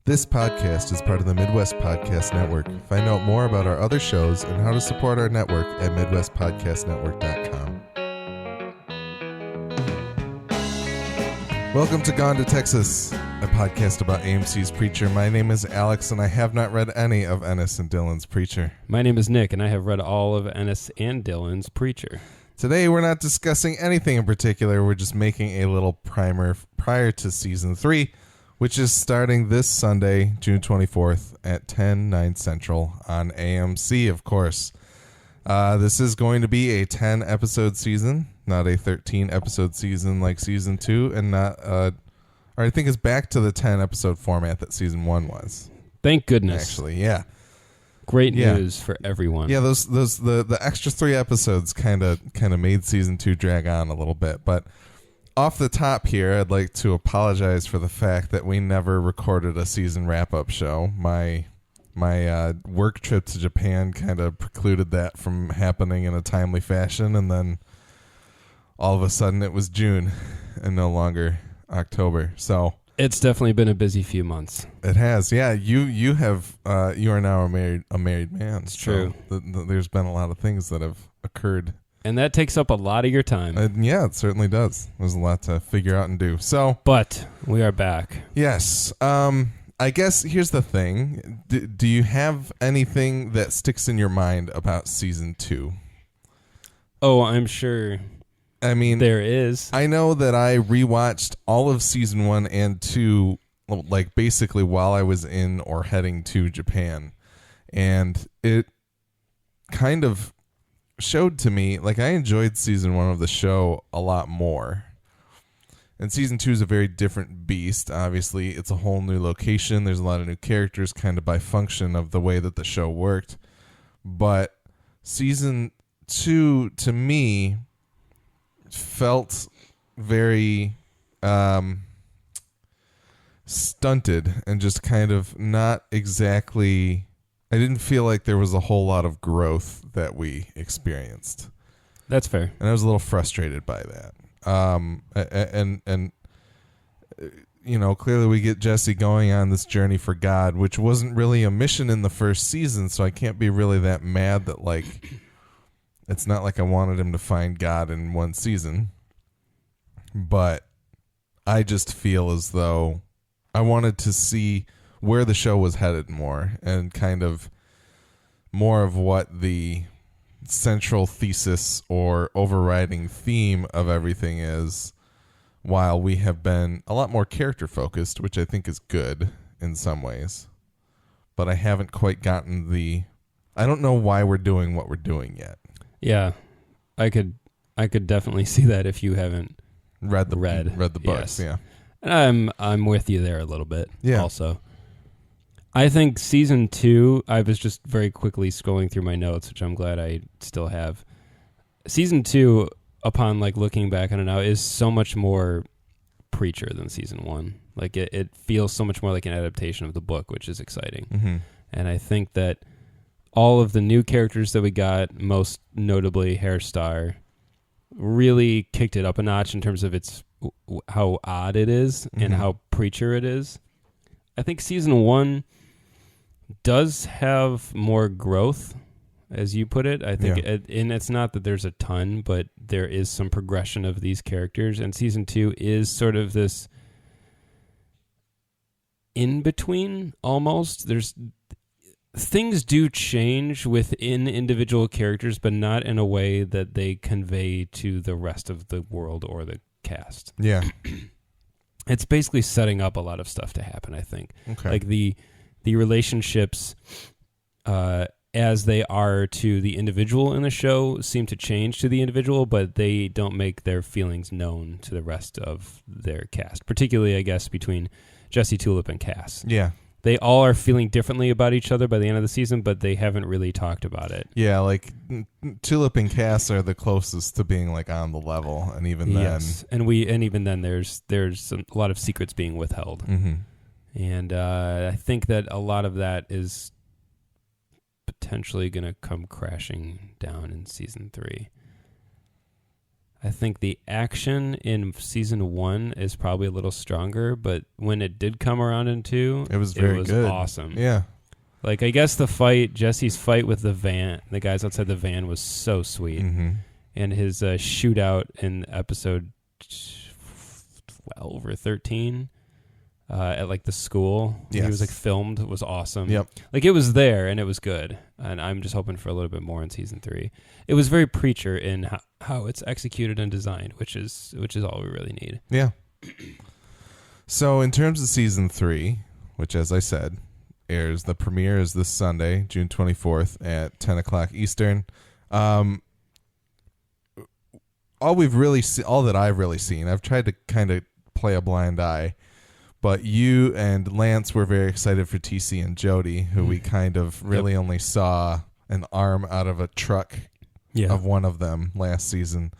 This podcast is part of the Midwest Podcast Network. Find out more about our other shows and how to support our network at MidwestPodcastNetwork.com. Welcome to Gone to Texas, a podcast about AMC's Preacher. My name is Alex, and I have not read any of Ennis and Dillon's Preacher. My name is Nick, and I have read all of Ennis and Dillon's Preacher. Today, we're not discussing anything in particular. We're just making a little primer prior to Season 3, which is starting this Sunday, June 24th at 9 Central on AMC, of course. This is going to be a 10-episode season, not a 13-episode season like Season 2, and not, or I think it's back to the 10-episode format that Season 1 was. Thank goodness. Actually, yeah. Great news for everyone. Yeah, the extra 3 episodes kind of made Season 2 drag on a little bit, but off the top here, I'd like to apologize for the fact that we never recorded a season wrap-up show. My work trip to Japan kind of precluded that from happening in a timely fashion, and then all of a sudden it was June and no longer October. So it's definitely been a busy few months. It has, yeah. You are now a married man. It's true. There's been a lot of things that have occurred. And that takes up a lot of your time. Yeah, it certainly does. There's a lot to figure out and do. But we are back. Yes. I guess here's the thing. Do you have anything that sticks in your mind about Season 2? Oh, I'm sure. I mean, there is. I know that I rewatched all of Season 1 and 2, like basically while I was in or heading to Japan. And it kind of showed to me, like, I enjoyed Season 1 of the show a lot more. And Season 2 is a very different beast. Obviously, it's a whole new location. There's a lot of new characters kind of by function of the way that the show worked. But Season 2, to me, felt very stunted and just kind of not exactly... I didn't feel like there was a whole lot of growth that we experienced. That's fair. And I was a little frustrated by that. And you know, clearly we get Jesse going on this journey for God, which wasn't really a mission in the first season, so I can't be really that mad that, like, it's not like I wanted him to find God in one season. But I just feel as though I wanted to see where the show was headed more, and kind of more of what the central thesis or overriding theme of everything is, while we have been a lot more character focused, which I think is good in some ways. But I haven't quite gotten I don't know why we're doing what we're doing yet. Yeah. I could definitely see that if you haven't read the books. Yes. Yeah. And I'm with you there a little bit. Yeah. Also, I think Season 2, I was just very quickly scrolling through my notes, which I'm glad I still have. Season 2, upon like looking back on it now, is so much more Preacher than Season 1. Like it feels so much more like an adaptation of the book, which is exciting. Mm-hmm. And I think that all of the new characters that we got, most notably Hairstar, really kicked it up a notch in terms of how odd it is and how Preacher it is. I think Season 1 does have more growth, as you put it. I think, and it's not that there's a ton, but there is some progression of these characters. And Season 2 is sort of this in between, almost. Things do change within individual characters, but not in a way that they convey to the rest of the world or the cast. Yeah. It's basically setting up a lot of stuff to happen, I think. Okay. Like the relationships as they are to the individual in the show seem to change to the individual, but they don't make their feelings known to the rest of their cast, particularly, I guess, between Jesse Tulip and Cass. Yeah. They all are feeling differently about each other by the end of the season, but they haven't really talked about it. Yeah, like Tulip and Cass are the closest to being like on the level, and even then, and even then, there's a lot of secrets being withheld, and I think that a lot of that is potentially going to come crashing down in Season 3. I think the action in season 1 is probably a little stronger, but when it did come around in 2, It was very good. Awesome. Yeah. Like, I guess Jesse's fight with the guys outside the van was so sweet. Mm-hmm. And his shootout in episode 12 or 13 at like the school, yes. he was like filmed, was awesome. Yep. Like, it was there and it was good. And I'm just hoping for a little bit more in season 3. It was very Preacher in how it's executed and designed, which is all we really need. Yeah. So in terms of season 3, which, as I said, airs, the premiere is this Sunday, June 24th at 10 o'clock Eastern. All that I've really seen, I've tried to kind of play a blind eye, but you and Lance were very excited for TC and Jody, who we kind of really only saw an arm out of a truck of one of them last season.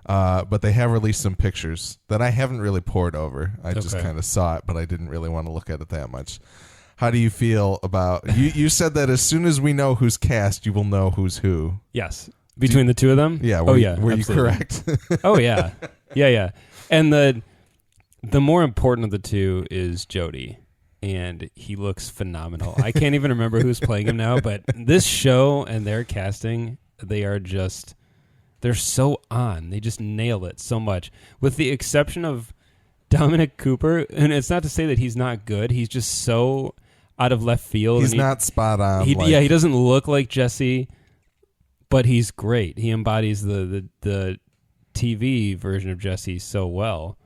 But they have released some pictures that I haven't really poured over. I just kind of saw it, but I didn't really want to look at it that much. How do you feel about... You said that as soon as we know who's cast, you will know who's who. Yes. Between the two of them? Yeah. Were you correct? Oh, yeah. Yeah. And the more important of the two is Jody, and he looks phenomenal. I can't even remember who's playing him now, but this show and their casting, they're so on. They just nail it so much. With the exception of Dominic Cooper, and it's not to say that he's not good. He's just so out of left field. He's not spot on. He doesn't look like Jesse, but he's great. He embodies the TV version of Jesse so well.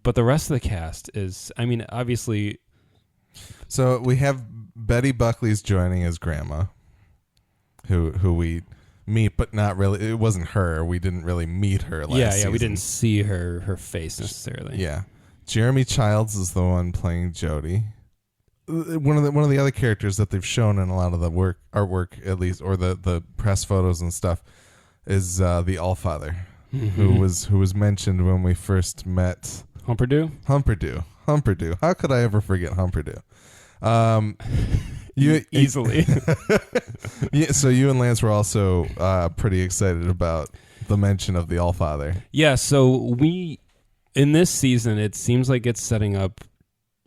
But the rest of the cast is, I mean, obviously... So we have Betty Buckley's joining as Grandma, who we meet, but not really. It wasn't her. We didn't really meet her last season. We didn't see her face necessarily. Yeah. Jeremy Childs is the one playing Jody. One of the other characters that they've shown in a lot of the artwork, at least, or the press photos and stuff, is the Allfather, who was mentioned when we first met. Humperdew. How could I ever forget Humperdew? Easily. Yeah, so you and Lance were also pretty excited about the mention of the Allfather. Yeah, so in this season, it seems like it's setting up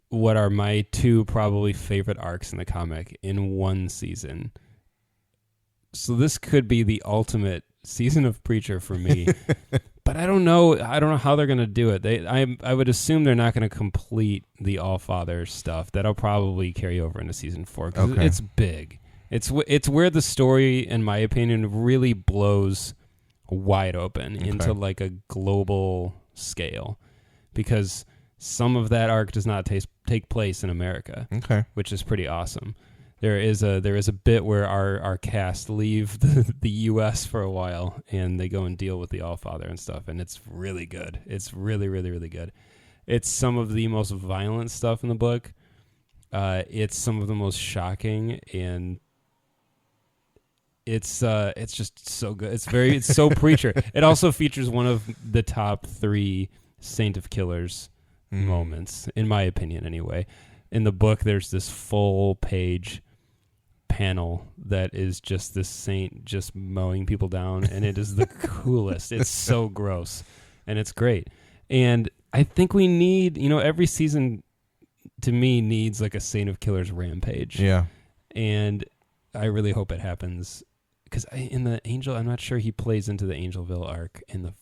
what are my two probably favorite arcs in the comic in one season. So this could be the ultimate season of Preacher for me. But I don't know how they're going to do it. I would assume they're not going to complete the Allfather stuff. That'll probably carry over into season 4 because it's big. It's where the story, in my opinion, really blows wide open into like a global scale, because some of that arc does not take place in America, which is pretty awesome. There is a bit where our cast leave the U.S. for a while, and they go and deal with the Allfather and stuff, and it's really good. It's really, really, really good. It's some of the most violent stuff in the book. It's some of the most shocking, and it's just so good. It's so Preacher. It also features one of the top 3 Saint of Killers moments, in my opinion, anyway. In the book, there's this full page panel that is just this saint just mowing people down, and it is the coolest. It's so gross, and it's great. And I think we need, every season to me needs like a Saint of Killers rampage. Yeah. And I really hope it happens, because in the Angel, I'm not sure he plays into the Angelville arc in the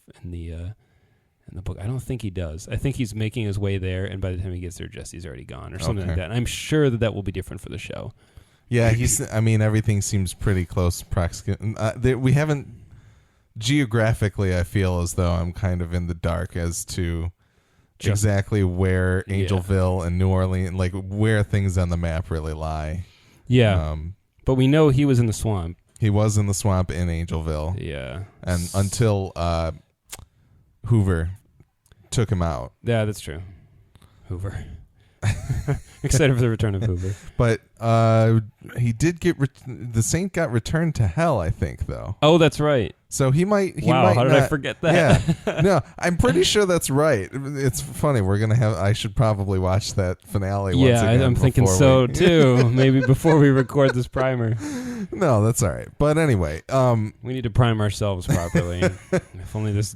book. I don't think he does. I think he's making his way there, and by the time he gets there, Jesse's already gone or something like that. And I'm sure that will be different for the show. Yeah, everything seems pretty close. We haven't, geographically, I feel as though I'm kind of in the dark as to exactly where Angelville and New Orleans, like where things on the map really lie. Yeah. But we know he was in the swamp. He was in the swamp in Angelville. Yeah. And until Hoover took him out. Yeah, that's true. Hoover. Excited for the return of Hoover. But he did get the Saint got returned to hell, I think, though. Oh, that's right. So he might. Wow, how did I forget that? Yeah, no, I'm pretty sure that's right. It's funny. We're gonna have. I should probably watch that finale. Once again I'm thinking so too. Maybe before we record this primer. No, that's all right. But anyway, we need to prime ourselves properly. If only this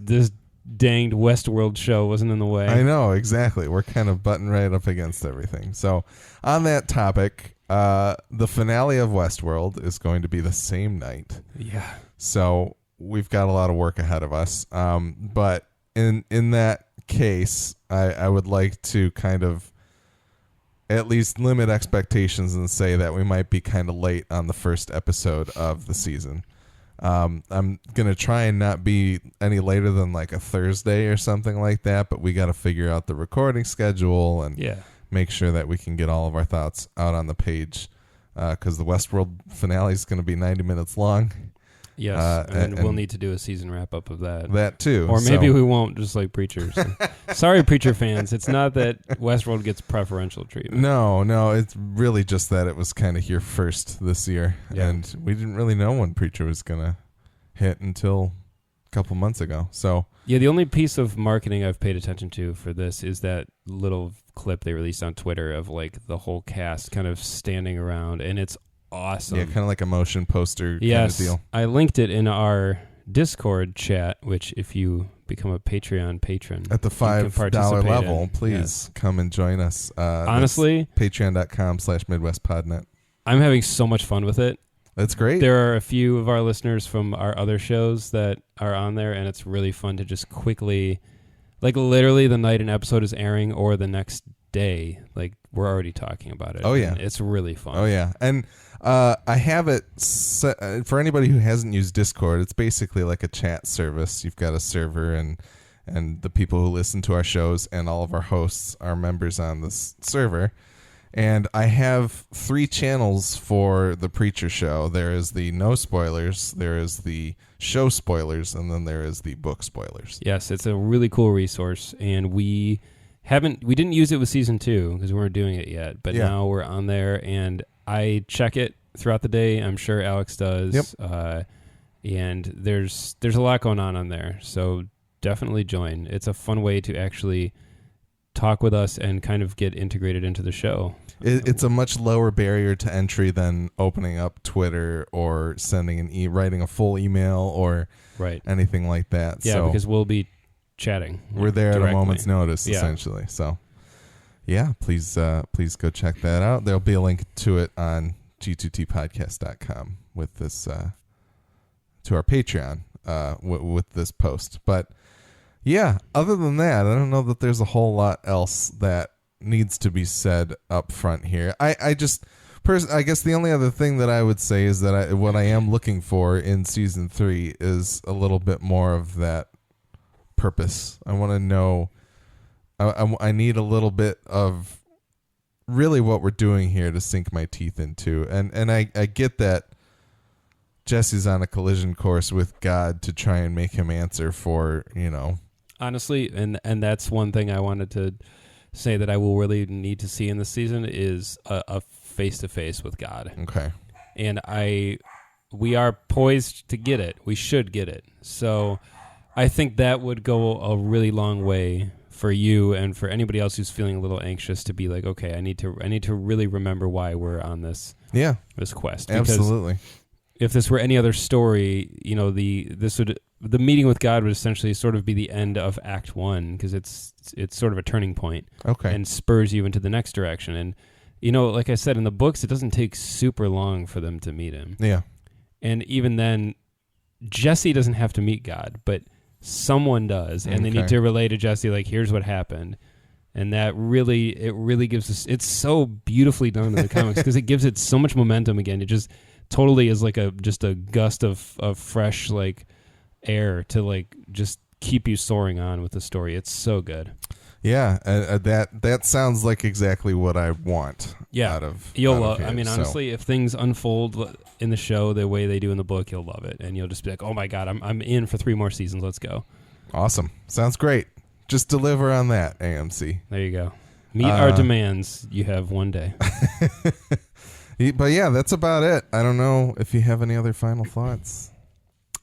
danged Westworld show wasn't in the way. I know, exactly. We're kind of butting right up against everything. So on that topic, the finale of Westworld is going to be the same night. Yeah. So we've got a lot of work ahead of us. But in that case, I would like to kind of at least limit expectations and say that we might be kind of late on the first episode of the season. I'm going to try and not be any later than like a Thursday or something like that, but we got to figure out the recording schedule and make sure that we can get all of our thoughts out on the page, because the Westworld finale is going to be 90 minutes long. Yes, and we'll need to do a season wrap-up of that. That too. Or maybe we won't, just like Preacher. So. Sorry, Preacher fans. It's not that Westworld gets preferential treatment. No. It's really just that it was kind of here first this year. Yeah. And we didn't really know when Preacher was going to hit until a couple months ago. So yeah, the only piece of marketing I've paid attention to for this is that little clip they released on Twitter of like the whole cast kind of standing around, and it's awesome. Yeah, kind of like a motion poster kind of deal. I linked it in our Discord chat, which if you become a Patreon patron at the $5 level, please come and join us. Honestly, patreon.com/MidwestPodNet. I'm having so much fun with it. That's great. There are a few of our listeners from our other shows that are on there, and it's really fun to just quickly, like literally the night an episode is airing or the next day, like we're already talking about it. Oh yeah, it's really fun. Oh yeah, and I have it set, for anybody who hasn't used Discord. It's basically like a chat service. You've got a server, and the people who listen to our shows and all of our hosts are members on this server. And I have 3 channels for the Preacher Show. There is the no spoilers, there is the show spoilers, and then there is the book spoilers. Yes, it's a really cool resource, and we didn't use it with season 2 because we weren't doing it yet, but now we're on there, and I check it throughout the day. I'm sure Alex does. Yep. And there's a lot going on there, so definitely join. It's a fun way to actually talk with us and kind of get integrated into the show. It's a much lower barrier to entry than opening up Twitter or sending writing a full email or anything like that. Yeah, so because we'll be chatting. We're there directly. At a moment's notice, essentially. So, yeah, please go check that out. There'll be a link to it on g2tpodcast.com with this to our Patreon with this post. But yeah, other than that, I don't know that there's a whole lot else that needs to be said up front here. I guess the only other thing that I would say is that what I am looking for in season 3 is a little bit more of that purpose. I want to know. I need a little bit of really what we're doing here to sink my teeth into, and I get that Jesse's on a collision course with God to try and make him answer for, honestly, and that's one thing I wanted to say that I will really need to see in this season is a face-to-face with God. Okay. And we are poised to get it. We should get it. So I think that would go a really long way for you and for anybody else who's feeling a little anxious to be like, okay, I need to really remember why we're on this quest. Because absolutely. If this were any other story, the meeting with God would essentially sort of be the end of Act 1 because it's sort of a turning point, and spurs you into the next direction. And like I said in the books, it doesn't take super long for them to meet him. Yeah, and even then, Jesse doesn't have to meet God, but someone does, and they need to relay to Jesse like, here's what happened. And that really gives us. It's so beautifully done in the comics because it gives it so much momentum again. It just totally is like just a gust of fresh like air to like just keep you soaring on with the story. It's so good. Yeah, that sounds like exactly what I want. Yeah, you'll love. I mean, honestly, if things unfold in the show the way they do in the book, you'll love it, and you'll just be like, "Oh my god, I'm in for 3 more seasons. Let's go." Awesome, sounds great. Just deliver on that, AMC. There you go. Meet our demands. You have one day. But yeah, that's about it. I don't know if you have any other final thoughts.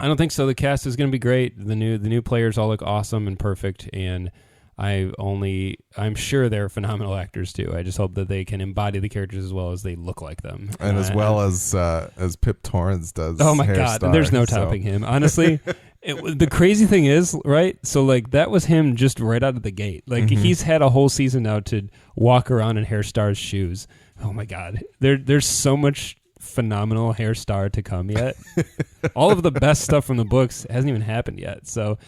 I don't think so. The cast is going to be great. The new players all look awesome and perfect, and I'm sure they're phenomenal actors too. I just hope that they can embody the characters as well as they look like them, and as well as Pip Torrens does. Oh my God, there's no topping him. Honestly, the crazy thing is, right? So like that was him just right out of the gate. Like he's had a whole season now to walk around in Hairstar's shoes. Oh my God, there's so much phenomenal Hairstar to come yet. All of the best stuff from the books hasn't even happened yet. So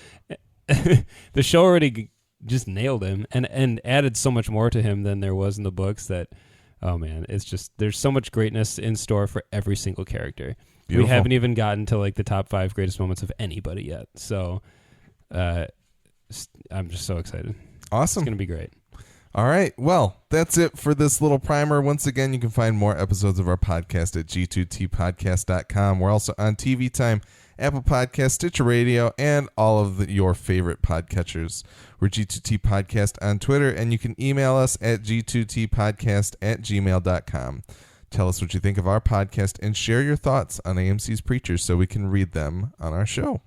the show already just nailed him and added so much more to him than there was in the books that, oh man, it's just, there's so much greatness in store for every single character. Beautiful. We haven't even gotten to like the top 5 greatest moments of anybody yet. So I'm just so excited. Awesome. It's going to be great. All right. Well, that's it for this little primer. Once again, you can find more episodes of our podcast at g2tpodcast.com. We're also on TV Time, Apple Podcasts, Stitcher Radio, and all of your favorite podcatchers. We're G2T Podcast on Twitter, and you can email us at g2tpodcast@gmail.com. Tell us what you think of our podcast and share your thoughts on AMC's Preacher so we can read them on our show.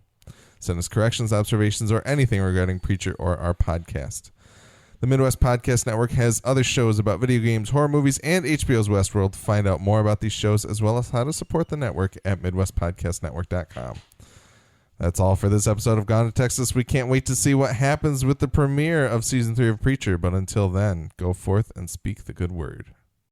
Send us corrections, observations, or anything regarding Preacher or our podcast. The Midwest Podcast Network has other shows about video games, horror movies, and HBO's Westworld. Find out more about these shows as well as how to support the network at MidwestPodcastNetwork.com. That's all for this episode of Gone to Texas. We can't wait to see what happens with the premiere of Season 3 of Preacher, but until then, go forth and speak the good word.